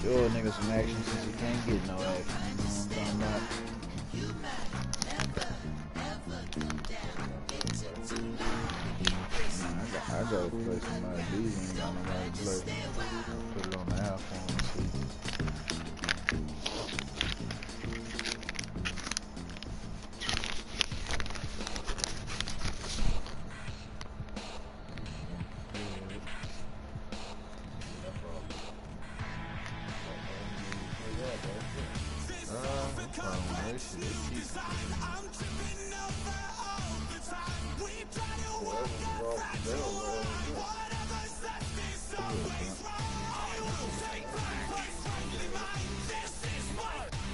Sure, nigga, some action since you can't get no action. You know what I'm talking about? I gotta play somebody. These ain't got nobody to play. Put it on the iPhone and see.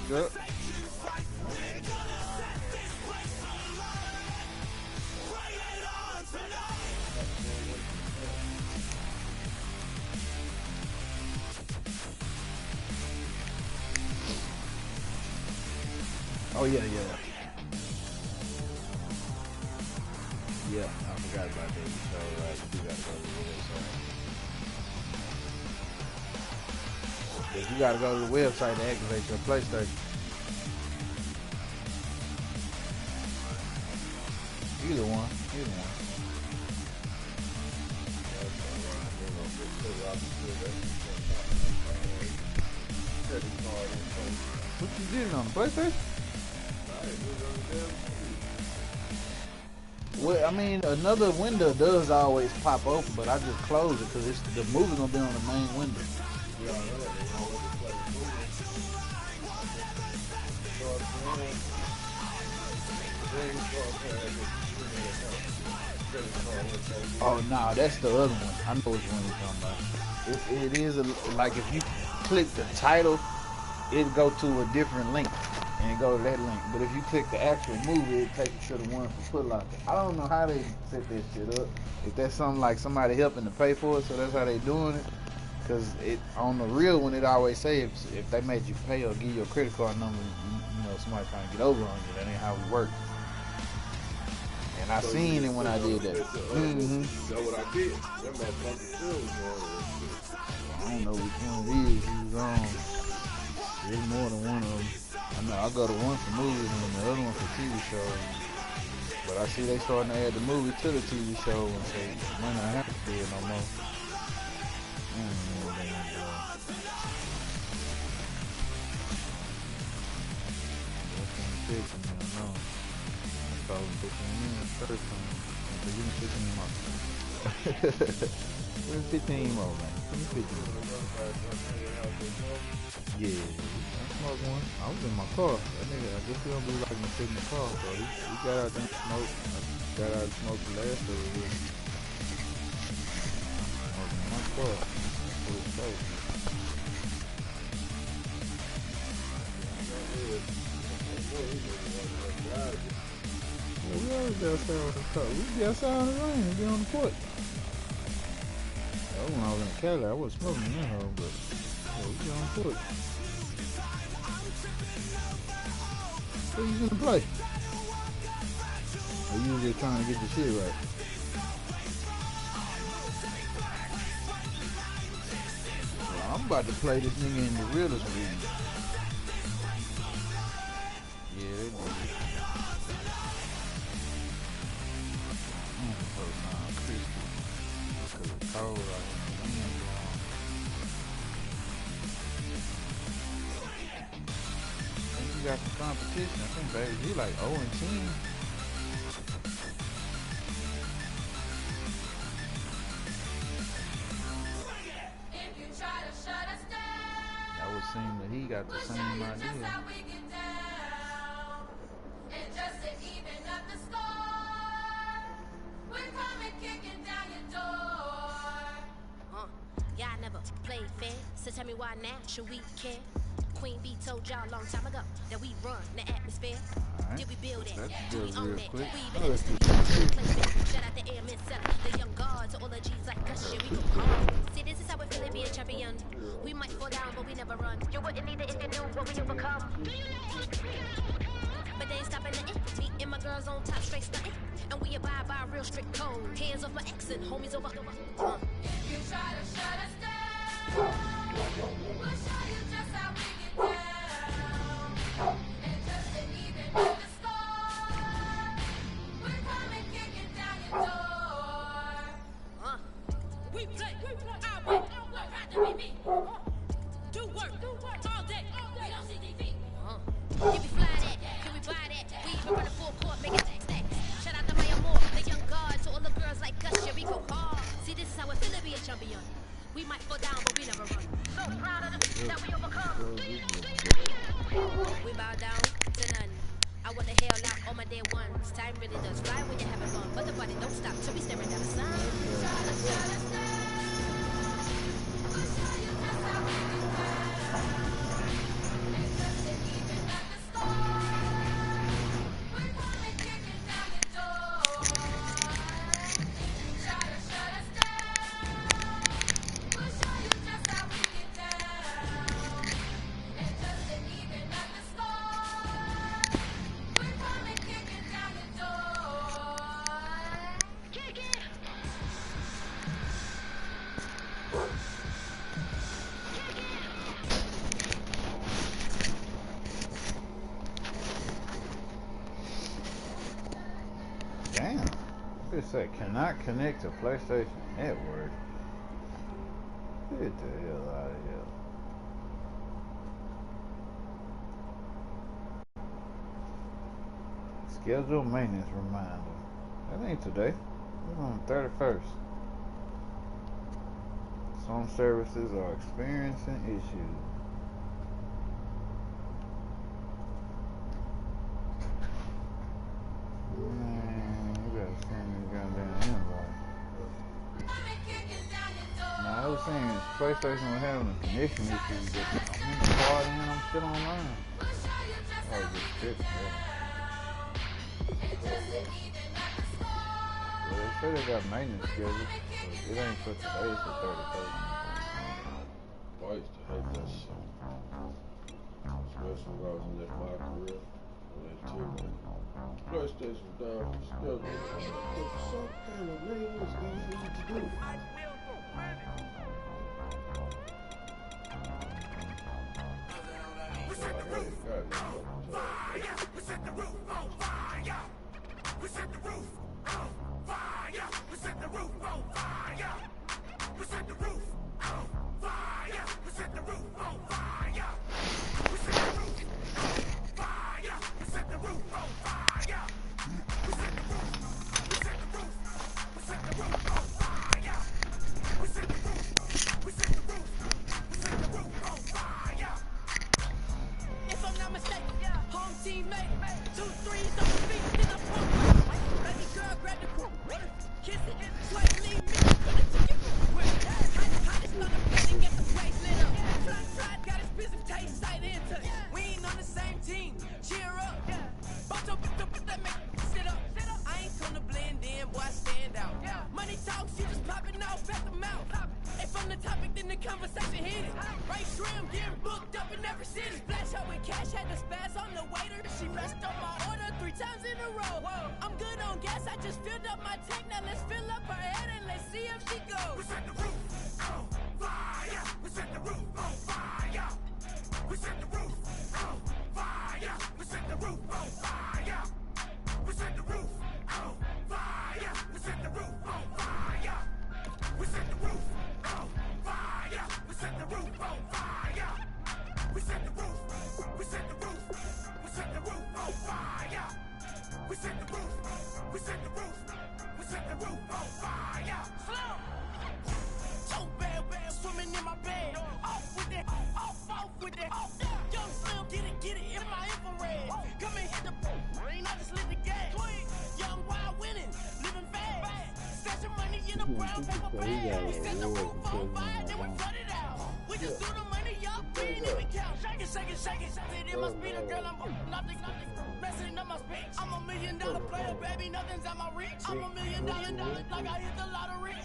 Yep. Oh yeah. Yeah, I forgot about that. So you gotta go to the website. If you gotta go to the website to activate your PlayStation. Either one. What you did on the PlayStation? Well, I mean, another window does always pop open, but I just close it because the movie gonna be on the main window. Oh no, that's the other one. I know which one you're talking about. It is like if you click the title, it go to a different link. And go to that link. But if you click the actual movie, it takes you to the one for Foot Locker. I don't know how they set that shit up. If that's something like somebody helping to pay for it, so that's how they doing it. Because it on the real one, it always say if they made you pay or give you a credit card number, you know, somebody trying to get over on you. That ain't how we work. And I seen it when I did that. That's what I did. That motherfucker still was going on. I don't know which one it is he was on. There's more than one of them. I know I go to one for movies and the other one for TV shows. But I see they starting to add the movie to the TV show and say, man, I have to do it no more. I don't know what they want to do. What's on the kitchen? I don't know. I told him 15 minutes first time. I said, give me 15 more. Give me 15 more, man. Give me 15 more. Yeah. Smoke one. I was in my car. That nigga, I guess he don't be like me sitting in the car, so he got out there and smoked. I got out and smoked the last of it. I was in my car. It was safe. We always be outside with the car. We be outside in the rain and be on the porch. That was when I was in Cali. I wasn't smoking in that hole, but we be on the porch. What you gonna play? Or you just trying to get the shit right? Well, I'm about to play this nigga in the realest league. Yeah, they do. Crispy. Because it's cold out here. You got some competition. I think, baby, he like 0 and 10. That would seem that he got the same idea. Y'all never played fair, so tell me why now should we care? Queen B told y'all a long time ago that we run the atmosphere. Right. Did we build it? That's Do we own it? quick. We been shout out the airmen seller, the young guards, all the G's like us. Yeah, we go hard. See, this is how we feel it being champion. We might fall down, but we never run. You wouldn't need it if you knew what we overcome. But they ain't stopping nothing. Me and my girls on top, straight stunting. And we abide by a real strict code. Hands off my ex and homies over. If you try to shut us down, we'll show you. that we overcome. We bow down to none. I wanna hail out all my dead ones. Time really does fly when you're having fun, but the body don't stop till we staring down the sun. Damn. It said cannot connect to PlayStation Network. Get the hell out of here. Schedule maintenance reminder. That ain't today. It's on the 31st. Some services are experiencing issues. Man, you gotta send me a goddamn invite. Now, I was saying PlayStation was having a connection issue, but I'm in the party and I'm still online. Oh, just fixed that. Well, they say they got maintenance scheduled, but it ain't for today, it's the 31st. I used to hate that shit. Especially when I was in that my career. When they took me. PlayStation down for schedule. Damn it, man, what's going for you to do? We set the roof on fire. We set the roof on fire. We set the roof on fire. We set the roof on fire. We set the roof on fire. We set the roof on fire. We set the roof on fire. We set the roof. We set the roof. We set the roof on fire. We set the roof. We set the roof. We set the roof on fire. If I'm not mistaken, home teammate, 2 3s on the feet, then I pump. Baby girl, grab the group, kiss it, swipe, leave me, put it to you. Hottest on the plane, get the place lit up. Fly tried, got his busy taste sight into it. We ain't on the same team, cheer up. Bunch of that make sit up. I ain't come to blend in, boy, I stand out. Money talks, you just popping off at the mouth. If I'm the topic, then the conversation hit it. Right trim, getting booked up in every city. Splash out with cash, had to spaz on the waiter. She messed up my order 3 times in a row. I'm good on gas, I just filled up my tank. Now let's fill up her head and let's see if she goes. We set the roof on fire. We set the roof on fire. We set the roof on fire. We set the roof on fire. We set the roof on fire. We set the roof on fire. We set the roof on fire. We set the roof on fire. We set the roof. We set the roof. We set the roof on fire. We set the roof. We set the roof. We set the roof on fire. So bad, swimming in my bed. Off with it, off with it. Young Slim, get it in my infrared. Come and hit the rain, I just lit the gas. Young wild winning, living fast. Stashing money in a brown paper bag. Set the roof on fire, then we flood it out. We just do the money, y'all green and we count. Shake it, shake it, shake it. It must be the girl I'm nothing, messing up my speech. I'm $1 million player, baby, nothing's out my reach. I'm $1 million like I hit the lottery.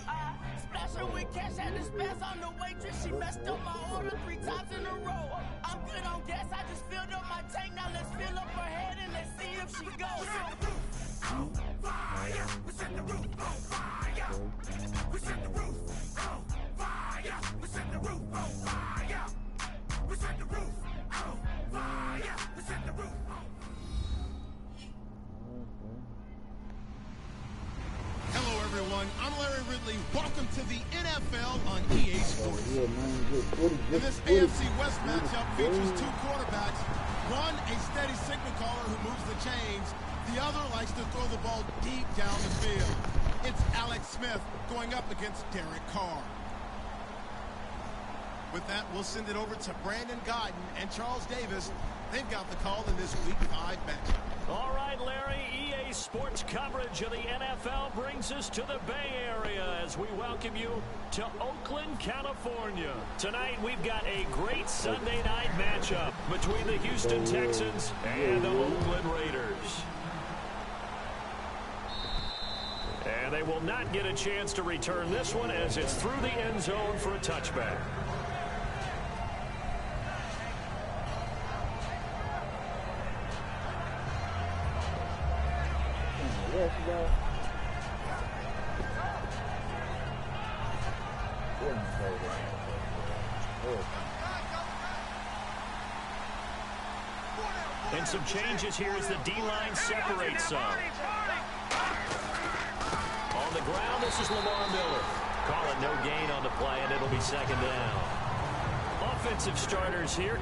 Splash her with cash, had to spaz on the waitress. She messed up my order 3 times in a row. I'm good on gas, I just filled up my tank. Now let's fill up her head and let's see if she goes. On fire. We set the roof on fire. We set the roof on fire. We set the roof on fire. We set the roof on fire. We set the roof on. Hello, everyone. I'm Larry Ridley. Welcome to the NFL on EA Sports. And this AFC West matchup features 2 quarterbacks. One, a steady signal caller who moves the chains. The other likes to throw the ball deep down the field. It's Alex Smith going up against Derek Carr. With that, we'll send it over to Brandon Guyton and Charles Davis. They've got the call in this Week 5 matchup. All right, Larry, EA Sports coverage of the NFL brings us to the Bay Area as we welcome you to Oakland, California. Tonight, we've got a great Sunday night matchup between the Houston Texans and the Oakland Raiders. And they will not get a chance to return this one as it's through the end zone for a touchback. And some changes here as the D-line separates some. On the ground, this is Lamar Miller. Call it no gain on the play, and it'll be second down. Offensive starters here.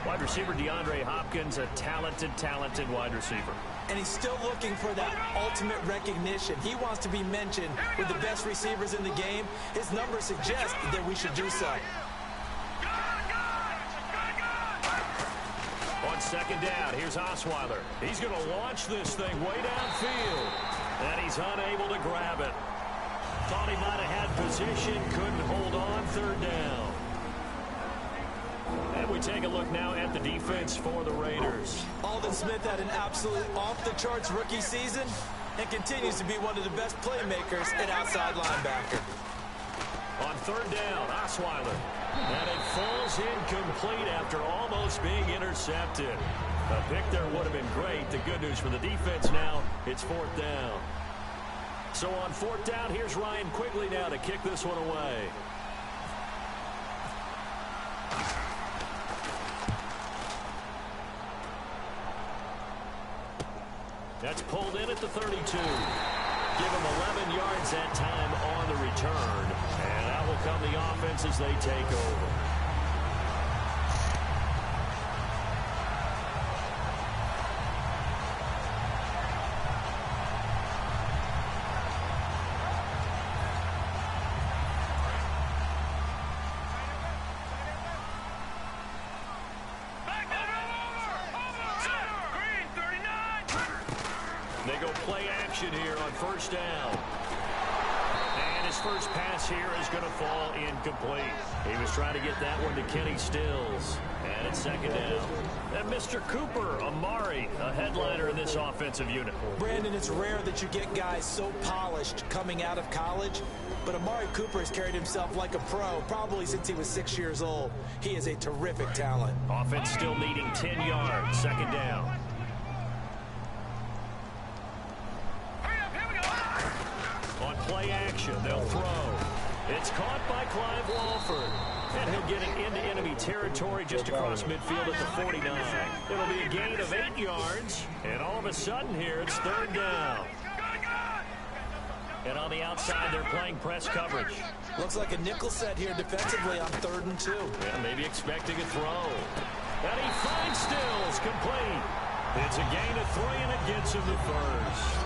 Wide receiver DeAndre Hopkins, a talented wide receiver. And he's still looking for that ultimate recognition. He wants to be mentioned with the best receivers in the game. His numbers suggest that we should do so. On second down, here's Osweiler. He's going to launch this thing way downfield. And he's unable to grab it. Thought he might have had position, couldn't hold on, third down. And we take a look now at the defense for the Raiders. Alden Smith had an absolute off-the-charts rookie season and continues to be one of the best playmakers at outside linebacker. On third down, Osweiler. And it falls incomplete after almost being intercepted. A pick there would have been great. The good news for the defense now, it's fourth down. So on fourth down, here's Ryan Quigley now to kick this one away. That's pulled in at the 32. Give him 11 yards that time on the return. And out will come the offense as they take over. They go play action here on first down. And his first pass here is going to fall incomplete. He was trying to get that one to Kenny Stills. And it's second down. And Mr. Cooper, Amari, a headliner in this offensive unit. Brandon, it's rare that you get guys so polished coming out of college. But Amari Cooper has carried himself like a pro probably since he was 6 years old. He is a terrific talent. Offense still needing 10 yards. Second down. On play action, they'll throw. It's caught by Clive Walford. And he'll get it into enemy territory just across midfield at the 49. It'll be a gain of 8 yards. And all of a sudden here, it's third down. And on the outside, they're playing press coverage. Looks like a nickel set here defensively on 3rd and 2. Yeah, maybe expecting a throw. And he finds Stills, complete. It's a gain of 3, and it gets him the first.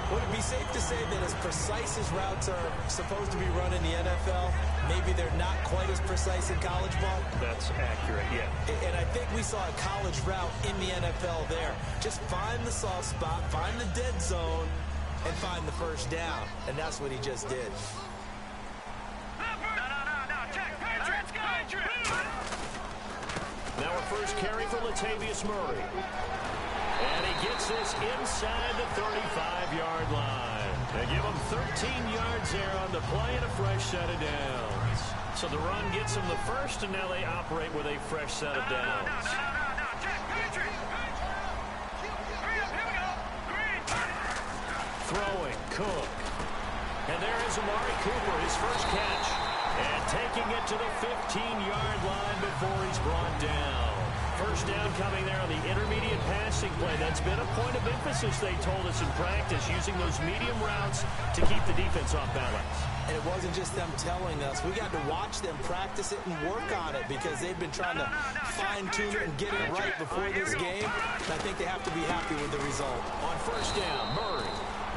Would it be safe to say that as precise as routes are supposed to be run in the NFL, maybe they're not quite as precise in college ball? That's accurate, yeah. And I think we saw a college route in the NFL there. Just find the soft spot, find the dead zone, and find the first down. And that's what he just did. Now our first carry for Latavius Murray. And he gets this inside the 35-yard line. They give him 13 yards there on the play and a fresh set of downs. So the run gets him the first, and now they operate with a fresh set of downs. Throwing, Cook. And there is Amari Cooper, his first catch. And taking it to the 15-yard line before he's brought down. First down coming there on the intermediate passing play. That's been a point of emphasis, they told us in practice, using those medium routes to keep the defense off balance. And it wasn't just them telling us. We got to watch them practice it and work on it because they've been trying to fine-tune it and get it right before this game. And I think they have to be happy with the result. On first down, Murray.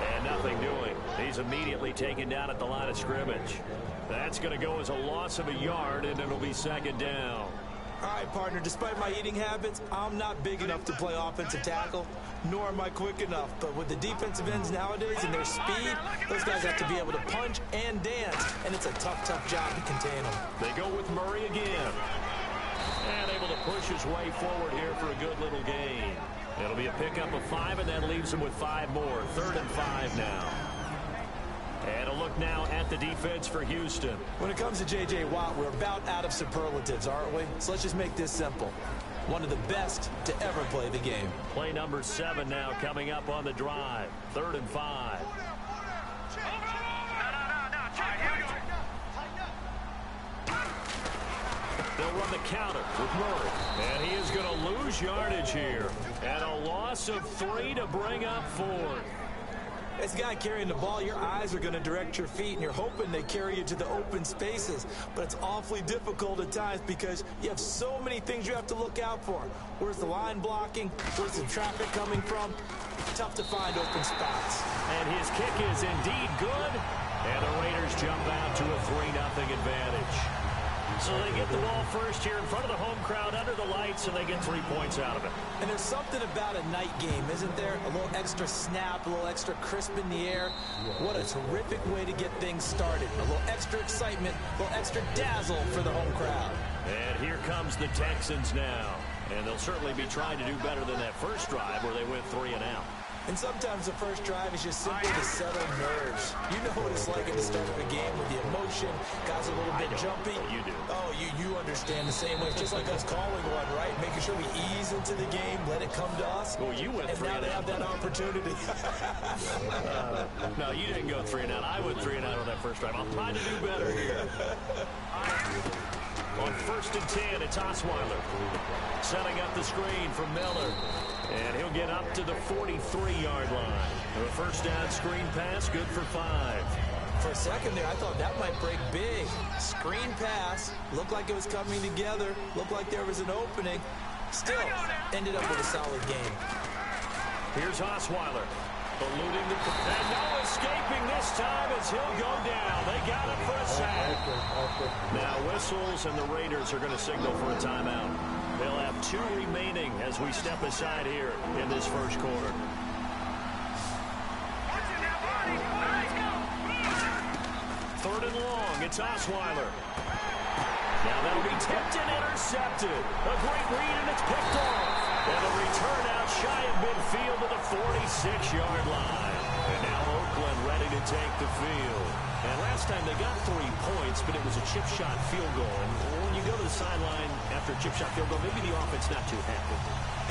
And nothing doing. He's immediately taken down at the line of scrimmage. That's going to go as a loss of a yard, and it'll be second down. All right, partner, despite my eating habits, I'm not big enough to play offensive tackle, nor am I quick enough. But with the defensive ends nowadays and their speed, those guys have to be able to punch and dance, and it's a tough, tough job to contain them. They go with Murray again. And able to push his way forward here for a good little gain. It'll be a pickup of 5, and that leaves him with 5 more. 3rd and 5 now. And a look now at the defense for Houston. When it comes to J.J. Watt, we're about out of superlatives, aren't we? So let's just make this simple. One of the best to ever play the game. Play number 7 now coming up on the drive. 3rd and 5. They'll run the counter with Murray. And he is going to lose yardage here. And a loss of 3 to bring up 4th. As a guy carrying the ball, your eyes are going to direct your feet, and you're hoping they carry you to the open spaces. But it's awfully difficult at times because you have so many things you have to look out for. Where's the line blocking? Where's the traffic coming from? Tough to find open spots. And his kick is indeed good. And the Raiders jump out to a 3-0 advantage. So they get the ball first here in front of the home crowd under the lights, and they get 3 points out of it. And there's something about a night game, isn't there? A little extra snap, a little extra crisp in the air. What a terrific way to get things started. A little extra excitement, a little extra dazzle for the home crowd. And here comes the Texans now. And they'll certainly be trying to do better than that first drive where they went 3 and out. And sometimes the first drive is just simply to settle nerves. You know what it's like at the start of a game with the emotion. Guys are a little bit jumpy. Oh, you do. Oh, you understand the same way. It's just like us calling one, right? Making sure we ease into the game, let it come to us. Well, you went 3 and out. And now they have that opportunity. No, you didn't go 3 and out. I went 3 and out on that first drive. I'll try to do better here. On 1st and 10, it's Osweiler. Setting up the screen from Miller. And he'll get up to the 43-yard line. A first down screen pass, good for 5. For a second there, I thought that might break big. Screen pass, looked like it was coming together, looked like there was an opening. Still, ended up with a solid game. Here's Osweiler. Eluding the... And no escaping this time as he'll go down. They got him for a sack. Now whistles, and the Raiders are going to signal for a timeout. They'll have 2 remaining as we step aside here in this first quarter. Third and long, it's Osweiler. Now that'll be tipped and intercepted. A great read, and it's picked off. And a return out shy of midfield to the 46-yard line. And now Oakland ready to take the field. And last time they got 3 points, but it was a chip shot field goal. And when you go to the sideline after a chip shot field goal, maybe the offense not too happy.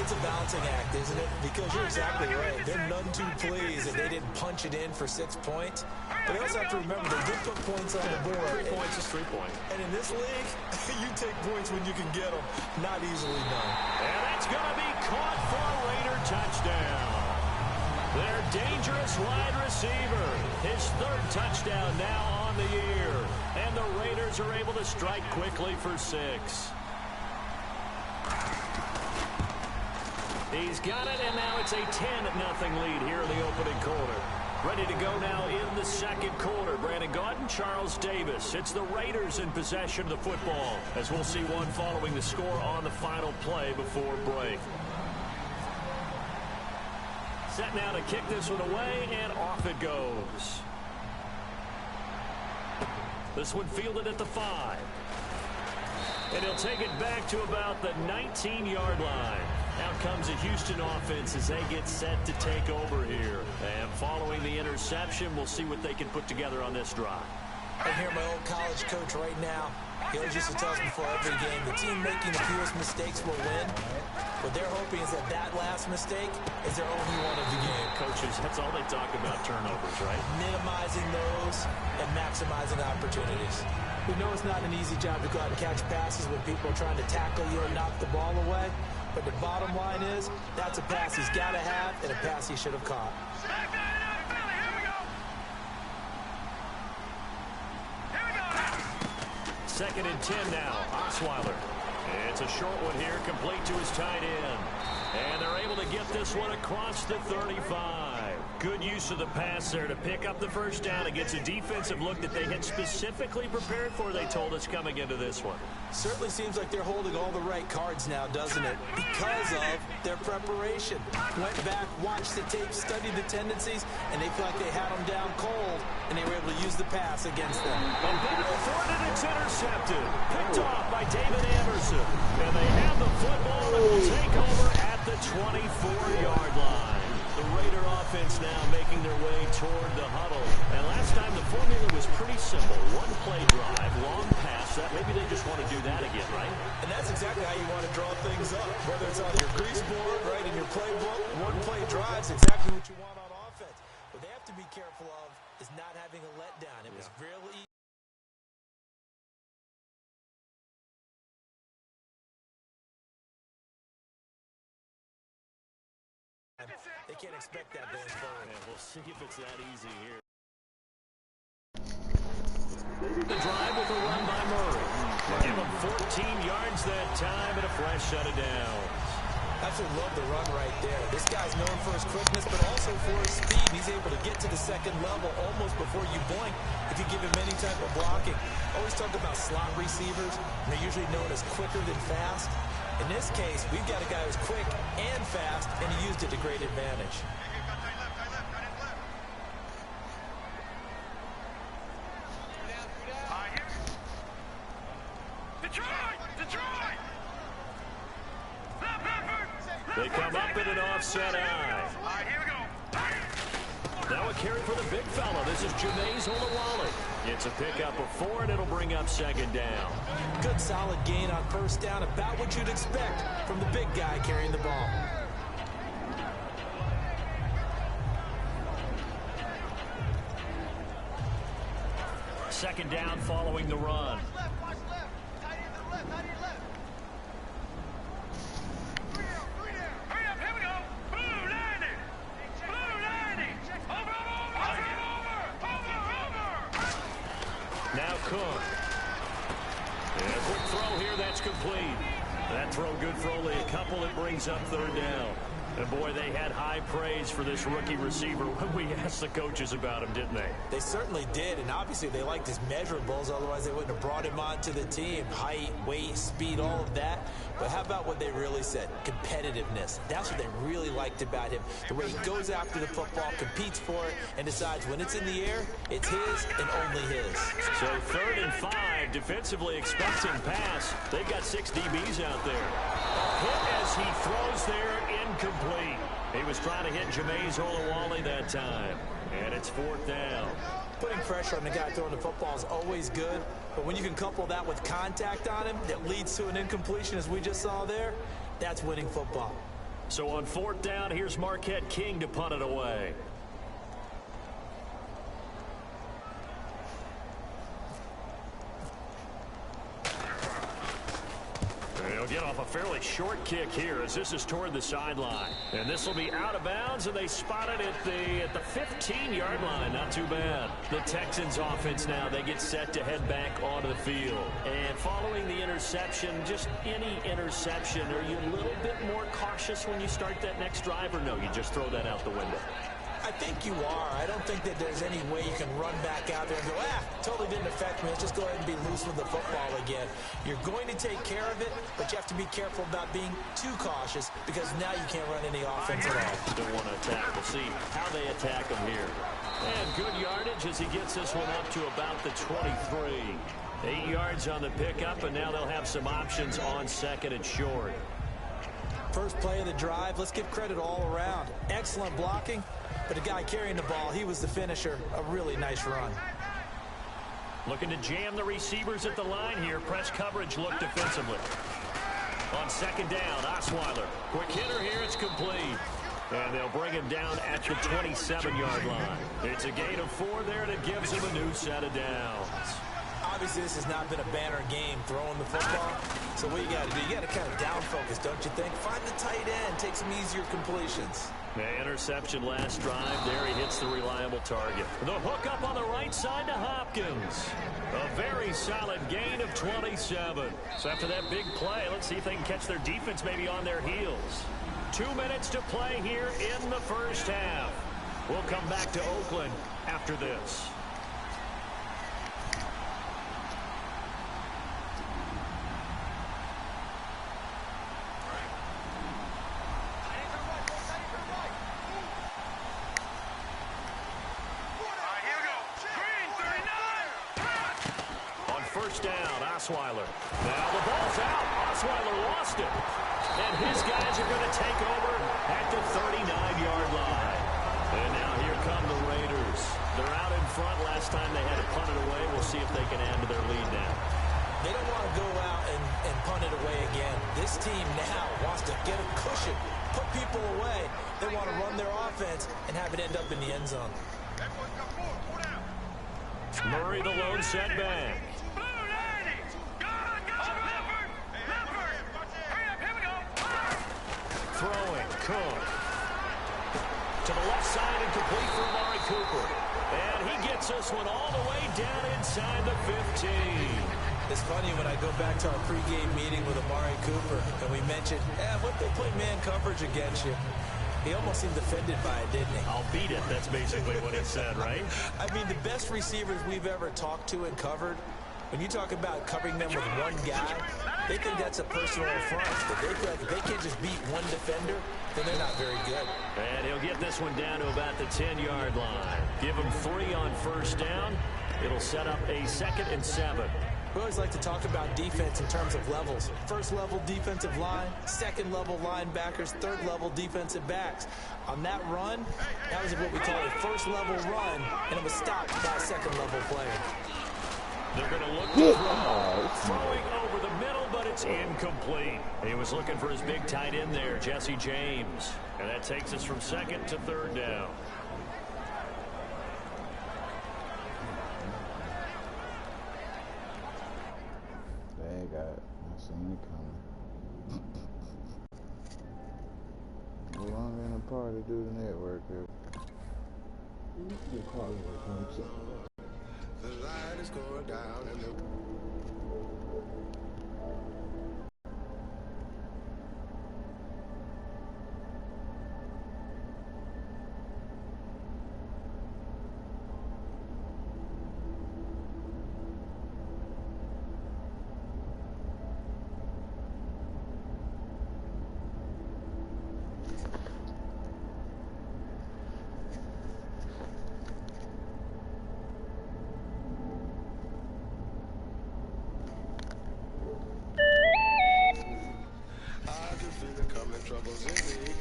It's a balancing act, isn't it? Because you're exactly right. They're none too pleased that they didn't punch it in for 6 points. But they also have to remember they did put points on the board. 3 points is 3 points. And in this league, you take points when you can get them. Not easily done. And that's going to be caught for a Raider touchdown. Their dangerous wide receiver. His 3rd touchdown now on the year. And the Raiders are able to strike quickly for 6. He's got it, and now it's a 10-0 lead here in the opening quarter. Ready to go now in the second quarter. Brandon Gaudin, Charles Davis. It's the Raiders in possession of the football, as we'll see one following the score on the final play before break. Set now to kick this one away, and off it goes. This one fielded at the 5. And he'll take it back to about the 19-yard line. Out comes a Houston offense as they get set to take over here. And following the interception, we'll see what they can put together on this drive. I hear my old college coach right now. He always used to tell us before every game, the team making the fewest mistakes will win. What they're hoping is that last mistake is their only one of the game. Coaches, that's all they talk about, turnovers, right? Minimizing those and maximizing opportunities. We know it's not an easy job to go out and catch passes when people are trying to tackle you or knock the ball away. But the bottom line is, that's a pass he's got to have and a pass he should have caught. Second and 10 now. Osweiler. It's a short one here, complete to his tight end. And they're able to get this one across the 35. Good use of the pass there to pick up the first down against a defensive look that they had specifically prepared for, they told us, coming into this one. Certainly seems like they're holding all the right cards now, doesn't it? Because of their preparation. Went back, watched the tape, studied the tendencies, and they feel like they had them down cold, and they were able to use the pass against them. A battle for it, and it's intercepted. Picked off by David Anderson. And they have the football that will take over at the 24-yard line. The Raider offense now making their way toward the huddle. And last time the formula was pretty simple. One play drive, long pass. That maybe they just want to do that again, right? And that's exactly how you want to draw things up. Whether it's on your grease board, right, in your playbook, one play drive's exactly what you want on offense. What they have to be careful of is not having a letdown. It was really easy. They can't expect that going forward. And we'll see if it's that easy here. The drive with a run by Murray. Give him 14 yards that time and a fresh set of downs. Absolutely love the run right there. This guy's known for his quickness, but also for his speed. He's able to get to the second level almost before you blink if you give him any type of blocking. Always talk about slot receivers. They're usually known as quicker than fast. In this case, we've got a guy who's quick and fast, and he used it to great advantage. They come up in an offset eye. Now a carry for the big fella. This is Jameis Olawale. It's a pickup of 4, and it'll bring up second down. Good solid gain on first down, about what you'd expect from the big guy carrying the ball. Second down following the run. Now Cook. And a quick throw here, that's complete. That throw good for only a couple. It brings up third down. And boy, they had high praise for this rookie receiver when we asked the coaches about him, didn't they? They certainly did, and obviously they liked his measurables, otherwise they wouldn't have brought him onto the team. Height, weight, speed, all of that. But how about what they really said? Competitiveness. That's what they really liked about him. The way he goes after the football, competes for it, and decides when it's in the air, it's his and only his. So 3rd and 5, defensively expecting pass. They've got 6 DBs out there. Hit as he throws there, incomplete. He was trying to hit Jameis Olawale that time. And it's 4th down. Putting pressure on the guy throwing the football is always good, but when you can couple that with contact on him that leads to an incompletion, as we just saw there, that's winning football. So on 4th down, here's Marquette King to punt it away. They'll get off a fairly short kick here as this is toward the sideline. And this will be out of bounds, and they spot it at the 15-yard line. Not too bad. The Texans offense now, they get set to head back onto the field. And following the interception, just any interception, are you a little bit more cautious when you start that next drive, or no, you just throw that out the window? I think you are. I don't think that there's any way you can run back out there and go, totally didn't affect me. Let's just go ahead and be loose with the football again. You're going to take care of it, but you have to be careful about being too cautious because now you can't run any offense at all. Don't want to attack. We'll see how they attack him here. And good yardage as he gets this one up to about the 23. 8 yards on the pickup, and now they'll have some options on 2nd and short. First play of the drive, let's give credit all around. Excellent blocking, but the guy carrying the ball, he was the finisher. A really nice run. Looking to jam the receivers at the line here. Press coverage look defensively. On 2nd down, Osweiler. Quick hitter here, it's complete. And they'll bring him down at the 27-yard line. It's a gain of 4 there, and it gives him a new set of downs. Obviously, this has not been a banner game throwing the football. So what you got to do, you got to kind of down focus, don't you think? Find the tight end, take some easier completions. The interception last drive. There he hits the reliable target. The hook up on the right side to Hopkins. A very solid gain of 27. So after that big play, let's see if they can catch their defense maybe on their heels. 2 minutes to play here in the first half. We'll come back to Oakland after this. First down, Osweiler. Now the ball's out. Osweiler lost it. And his guys are going to take over at the 39-yard line. And now here come the Raiders. They're out in front. Last time they had to punt it away. We'll see if they can add to their lead now. They don't want to go out and punt it away again. This team now wants to get a cushion, put people away. They want to run their offense and have it end up in the end zone. Murray the lone setback. Throwing, Cook. To the left side and complete for Amari Cooper. And he gets this one all the way down inside the 15. It's funny when I go back to our pregame meeting with Amari Cooper and we mentioned, what they play man coverage against you. He almost seemed offended by it, didn't he? I'll beat it. That's basically what he said, right? I mean, the best receivers we've ever talked to and covered, when you talk about covering them with one guy, they think that's a personal affront. But they feel like if they can't just beat one defender, then they're not very good. And he'll get this one down to about the 10-yard line. Give him 3 on first down. It'll set up a 2nd and 7. We always like to talk about defense in terms of levels. First level defensive line, second level linebackers, third level defensive backs. On that run, that was what we call a first level run, and it was stopped by a second level player. They're going to look to throw. Throwing over the middle, but it's incomplete. He was looking for his big tight end there, Jesse James. And that takes us from 2nd to 3rd down. They got it. I seen it coming. No longer in the party, do the network here. The light is going down and the troubles in me.